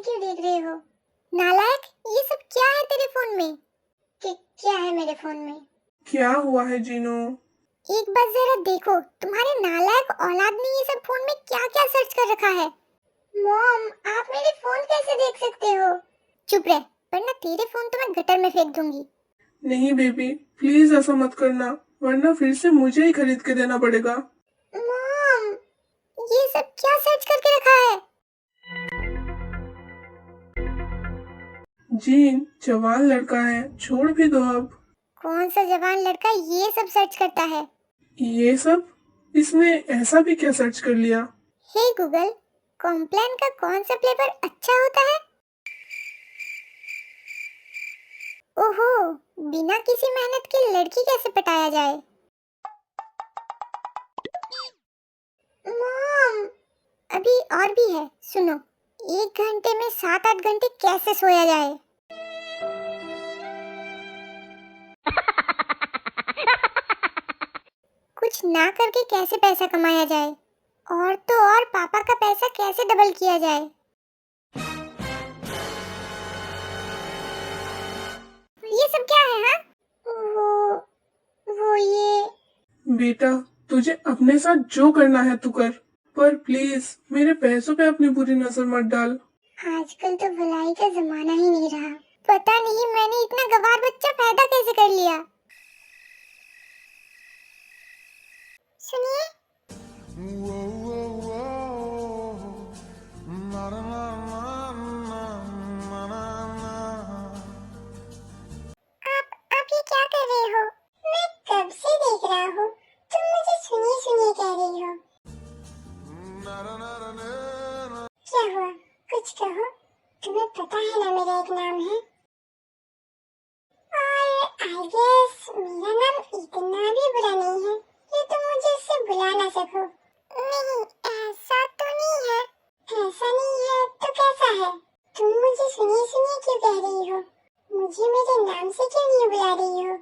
क्यों देख रहे हो? नालायक, ये सब क्या है तेरे फोन में? क्या है मेरे फोन में? क्या हुआ है जीनू? एक बार जरा देखो, तुम्हारे नालायक औलाद ने ये सब फोन में क्या क्या सर्च कर रखा है। मॉम, आप मेरे फोन कैसे देख सकते हो? चुप रह, वरना तेरे फोन तो मैं गटर में फेंक दूंगी। नहीं बेबी, प्लीज ऐसा मत करना, वरना फिर से मुझे ही खरीद के देना पड़ेगा। मॉम, ये सब क्या सर्च करके रखा है? जीन जवान लड़का है, छोड़ भी दो अब। कौन सा जवान लड़का ये सब सर्च करता है? ये सब? इसने ऐसा भी क्या सर्च कर लिया? हे गूगल, कॉम्प्लान का कौन सा फ्लेवर अच्छा होता है? ओहो, बिना किसी मेहनत के लड़की कैसे पटाया जाए? मॉम, अभी और भी है, सुनो। 1 घंटे में 7-8 घंटे कैसे सोया जाए? कुछ ना करके कैसे पैसा कमाया जाए? और तो और पापा का पैसा कैसे डबल किया जाए? ये सब क्या है? हाँ, वो ये। बेटा, तुझे अपने साथ जो करना है तू कर, पर प्लीज मेरे पैसों पे अपनी बुरी नजर मत डाल। आजकल तो भलाई का जमाना ही नहीं रहा। पता नहीं मैंने इतना गवार बच्चा पैदा कैसे कर लिया। सुनिए। आप ये क्या कर रहे हो? मैं कब से देख रहा हूँ, तुम मुझे सुनिए सुनिए कह रही हो। क्या हुआ, कुछ कहो। तुम्हें पता है ना मेरा एक नाम है, और आई गेस मेरा नाम इतना भी बुरा नहीं है कि तुम मुझे इससे बुला ना सको। नहीं, ऐसा तो नहीं है। ऐसा नहीं है तो कैसा है? तुम मुझे सुनिए सुनिए क्यों कह रही हो? मुझे मेरे नाम से क्यों नहीं बुला रही हो?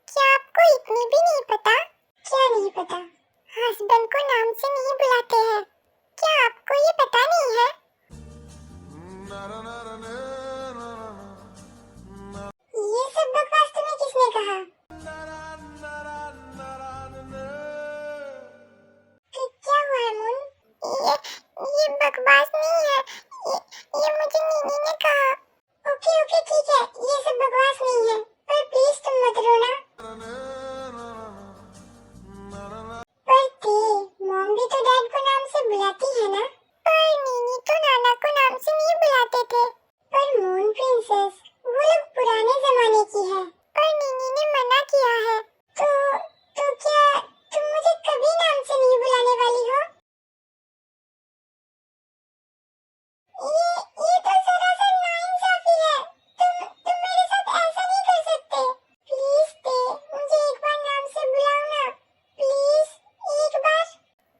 क्या आपको इतनी भी नहीं पता? क्या नहीं पता? हस्बैंड को नाम से नहीं बुलाते हैं। क्या आपको ये पता नहीं है? ये सब बकवास तुम्हें किसने कहा? क्या हुआ है मुन? ये बकवास नहीं है। ये मुझे नीनी ने कहा। ओके ओके ठीक है, ये सब बकवास नहीं है, पर प्लीज तुम मत रोना। पर थे, मॉम भी तो डैड को नाम से बुलाती है ना? पर नीनी तो नाना को नाम से नहीं बुलाते थे। पर मून प्रिंसेस, वो लोग पुराने जमाने की है, पर नीनी ने मना किया है। तो क्या तुम मुझे कभी नाम से नहीं बुलाने वाली हो? ये तो सरासर नाइंसाफी है। तुम मेरे साथ ऐसा नहीं कर सकते। प्लीज ते, मुझे एक बार नाम से बुलाओ ना। प्लीज, एक बार।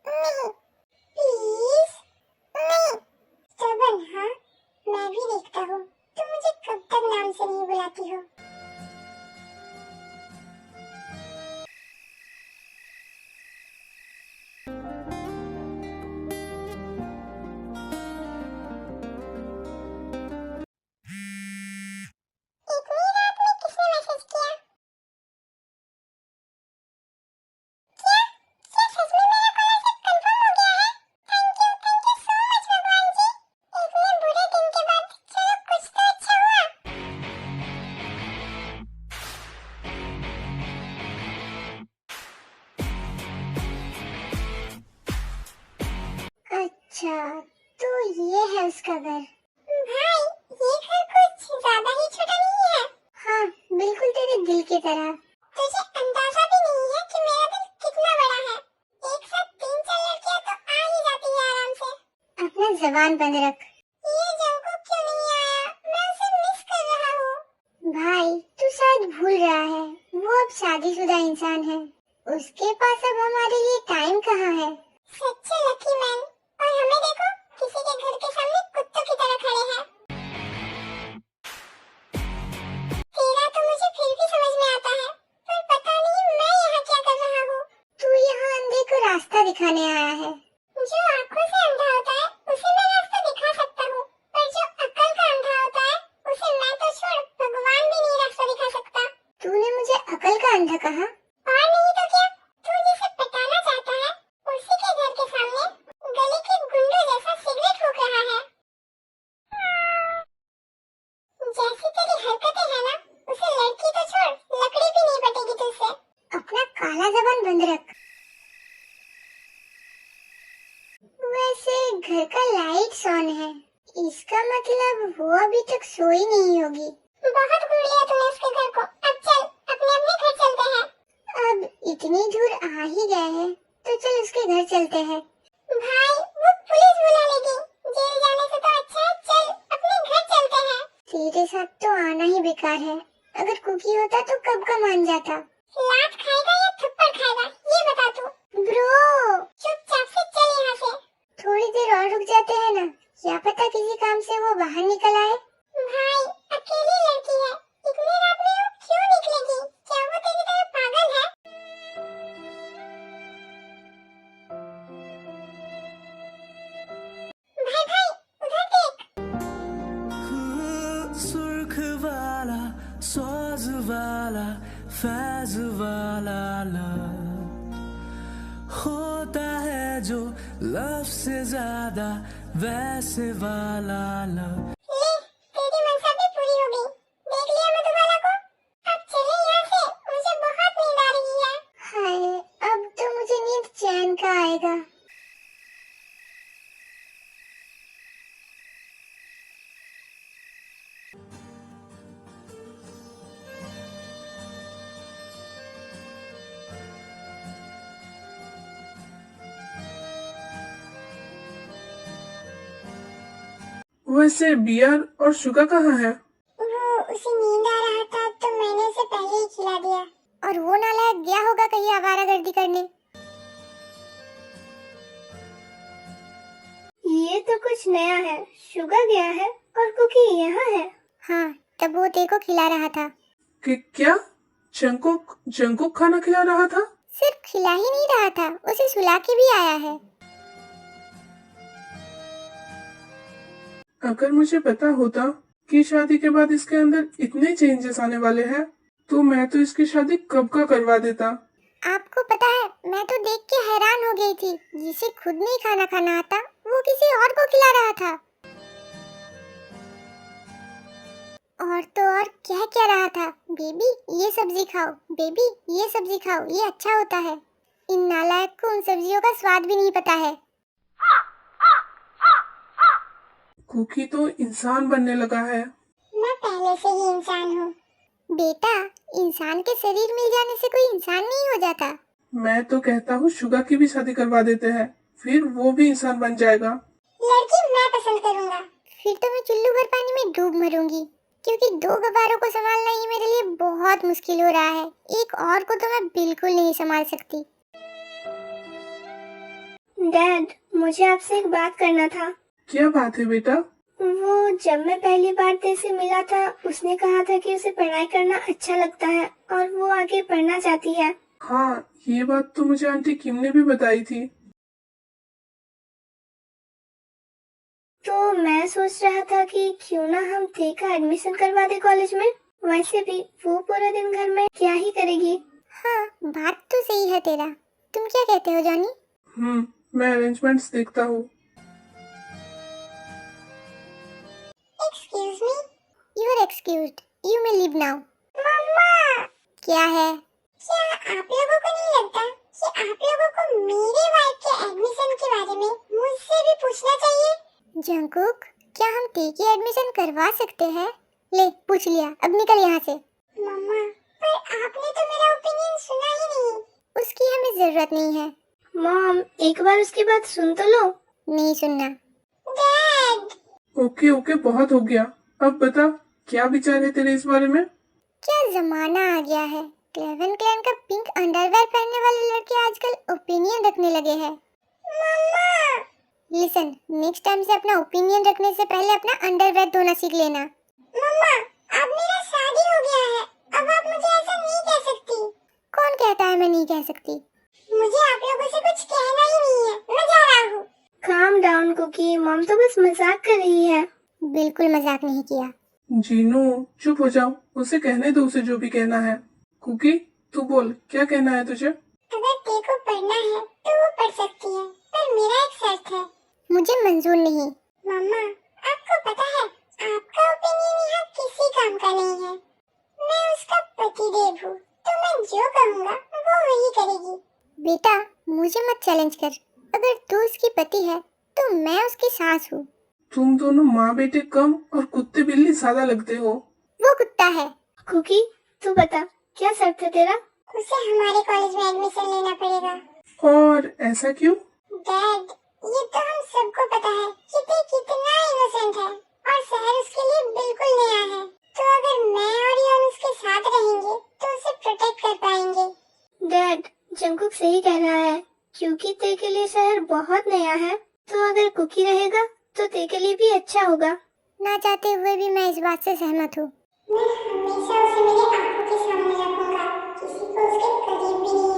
नहीं, प्लीज नहीं। स्टबर्न, हाँ? मैं भी देखता हूँ तुम मुझे कब तक नाम से नहीं बुलाती हो। इतनी रात में किसने मैसेज किया? क्या सच में मेरा स्कॉलरशिप कंफर्म हो गया है? थैंक यू सो मच भगवान जी। इतने बुरे दिन के बाद चलो कुछ तो अच्छा हुआ। अच्छा, तो ये है उसका घर। भाई, ये घर कुछ ज्यादा ही छोटा नहीं है? हाँ, बिल्कुल तेरे दिल की तरह। तुझे अंदाजा भी नहीं है कि मेरा दिल कितना बड़ा है। एक साथ 3-4 लड़कियां तो आ ही जाती है आराम से। अपना जबान बंद रख। ये जंकुक क्यों नहीं आया? मैं उसे मिस कर रहा हूँ। भाई, तू शायद भूल रहा है, वो अब शादीशुदा इंसान है। उसके पास अब हमारे लिए टाइम कहाँ है? सच्चे लकी मैन। और हमें देखो, किसी के घर के सामने कुत्तों की तरह खड़े हैं। तेरा तो मुझे फिर भी समझ में आता है, पर पता नहीं मैं यहाँ क्या कर रहा हूँ। तू यहाँ अंधे को रास्ता दिखाने आया है। जो आँखों से अंधा होता है उसे मैं रास्ता दिखा सकता हूँ, पर जो अक्ल क्या अंधा कहा? और नहीं तो क्या, तू जिसे पटाना चाहता है उसी के घर के सामने गली के गुंडों जैसा सिगरेट फूंक रहा है। जैसी तेरी हरकतें हैं ना, उसे लड़की तो छोड़, लकड़ी भी नहीं पटेगी तुझसे। अपना काला जबान बंद रख। वैसे घर का लाइट्स ऑन है, इसका मतलब वो अभी तक सोई नहीं होगी। बहुत घूर लिया तूने उसके घर को, अब चल अपने अपने घर चलते हैं। अब इतनी दूर आ ही गए हैं तो चल उसके घर चलते हैं। भाई वो पुलिस बुला लेगी, जेल जाने से तो अच्छा है चल अपने घर चलते हैं। तेरे साथ तो आना ही बेकार है, अगर कुकी होता तो कब का मान जाता। लात खाएगा या थप्पड़ खाएगा ये बता तू। ब्रो चुपचाप से चल यहाँ से। थोड़ी देर और रुक जाते हैं ना, क्या पता किसी काम से वो बाहर निकल आए। भाई अकेली लड़की है, इतनी रात में वो क्यों निकलेगी? क्या वो तेरी तरह पागल है? भाई भाई उधर देख। सुर्ख वाला सोज वाला फैज वाला लव होता है जो लव से ज्यादा वैसे वाला लव। ले तेरी मनसा भी पूरी हो गई, देख लिया मधुबाला को। अब चले यहाँ से, मुझे बहुत नींद आ रही है। हाय अब तो मुझे नींद चैन का आएगा। वैसे बियर और शुगा कहाँ है? वो उसे नींद आ रहा था तो मैंने उसे पहले ही खिला दिया। और वो नालायक गया होगा कहीं आवारागर्दी करने। ये तो कुछ नया है, शुगा गया है और कुकी यहाँ है। हाँ तब वो तेरे को खिला रहा था। कि क्या जंकुक जंकुक खाना खिला रहा था? सिर्फ खिला ही नहीं रहा था, उसे सुला के भी आया है। अगर मुझे पता होता कि शादी के बाद इसके अंदर इतने चेंजेस आने वाले हैं तो मैं तो इसकी शादी कब का करवा देता। आपको पता है, मैं तो देख के हैरान हो गई थी, जिसे खुद नहीं खाना खाना आता वो किसी और को खिला रहा था। और तो और कह रहा था, बेबी ये सब्जी खाओ, बेबी ये सब्जी खाओ, ये अच्छा होता है। इन नालायक को उन सब्जियों का स्वाद भी नहीं पता है। कुकी तो इंसान बनने लगा है। मैं पहले से ही इंसान हूँ। बेटा इंसान के शरीर मिल जाने से कोई इंसान नहीं हो जाता। मैं तो कहता हूँ शुगा की भी शादी करवा देते हैं, फिर वो भी इंसान बन जाएगा। लड़की मैं पसंद करूँगा। फिर तो मैं चुल्लू भर पानी में डूब मरूंगी, क्योंकि दो गवारों को संभालना ही मेरे लिए बहुत मुश्किल हो रहा है। एक और को तो मैं बिल्कुल नहीं संभाल सकती। डैड मुझे आपसे एक बात करना था। क्या बात है बेटा? वो जब मैं पहली बार तेरे से मिला था उसने कहा था कि उसे पढ़ाई करना अच्छा लगता है और वो आगे पढ़ना चाहती है। हाँ ये बात तो मुझे आंटी किम ने भी बताई थी। तो मैं सोच रहा था कि क्यों ना हम ते का एडमिशन करवा दे कॉलेज में। वैसे भी वो पूरा दिन घर में क्या ही करेगी। हाँ बात तो सही है तेरा। तुम क्या कहते हो जॉनी? मैं अरेंजमेंट्स देखता हूँ। Excuse me. You are excused, you may leave now. मम्मा क्या है? क्या आप लोगों को नहीं लगता कि आप लोगों को मेरे वाइफ के एडमिशन के बारे में मुझसे भी पूछना चाहिए? जंकुक क्या हम ते की एडमिशन करवा सकते हैं? ले पूछ लिया, अब निकल यहाँ से। मम्मा पर आपने तो मेरा ओपिनियन सुना ही नहीं। उसकी हमें जरूरत नहीं है। मॉम एक बार उसकी बात सुन तो लो। नहीं सुनना। डैड ओके बहुत हो गया, अब बता क्या विचार है तेरे इस बारे में? क्या जमाना आ गया है, क्लेवन क्लैन का पिंक अंडरवेयर पहनने वाले लड़के आजकल ओपिनियन रखने लगे हैं। मम्मा लिसन, नेक्स्ट टाइम से अपना ओपिनियन रखने से पहले अपना अंडरवेयर धोना सीख लेना। मम्मा अब मेरा शादी हो गया है, अब आप मुझे ऐसा नहीं कह सकती। कौन कहता है मैं नहीं कह सकती? मुझे आप लोगों से कुछ कहना ही नहीं है, मैं जा रहा हूँ। काम डाउन कुकी, मॉम तो बस मजाक कर रही है। बिल्कुल मजाक नहीं किया। जीनू चुप हो जाओ, उसे कहने दो, उसे जो भी कहना है। कुकी तू बोल, क्या कहना है तुझे? अगर तेरे को पढ़ना है तो वो पढ़ सकती है, पर मेरा एक शर्त है। मुझे मंजूर नहीं। मम्मा, आपको पता है आपका ओपिनियन यहाँ किसी काम का नहीं है। मैं उसका पतिदेव हूँ, तो मैं जो कहूँगा वो वही करेगी। बेटा, मुझे मत चैलेंज कर। अगर तू उसकी पति है तो मैं उसकी सास हूँ। तुम दोनों माँ बेटे कम और कुत्ते बिल्ली ज्यादा लगते हो। वो कुत्ता है। कुकी, तू बता, क्या शर्त है तेरा? उसे हमारे कॉलेज में एडमिशन लेना पड़ेगा। और ऐसा क्यों? डैड, ये तो हम सबको पता है कि ते कितना इनोसेंट है और शहर उसके लिए बिल्कुल नया है। तो अगर मैं और यन उसके साथ रहेंगे तो उसे प्रोटेक्ट कर पाएंगे। डैड, जंकुक सही कह रहा है, क्योंकि ते के लिए शहर बहुत नया है। तो अगर कुकी रहेगा तो ते के लिए भी अच्छा होगा। ना चाहते हुए भी मैं इस बात से सहमत हूँ। मैं हमेशा उसे मेरी आंखों के सामने रखूंगा, किसी को उसके करीब भी नहीं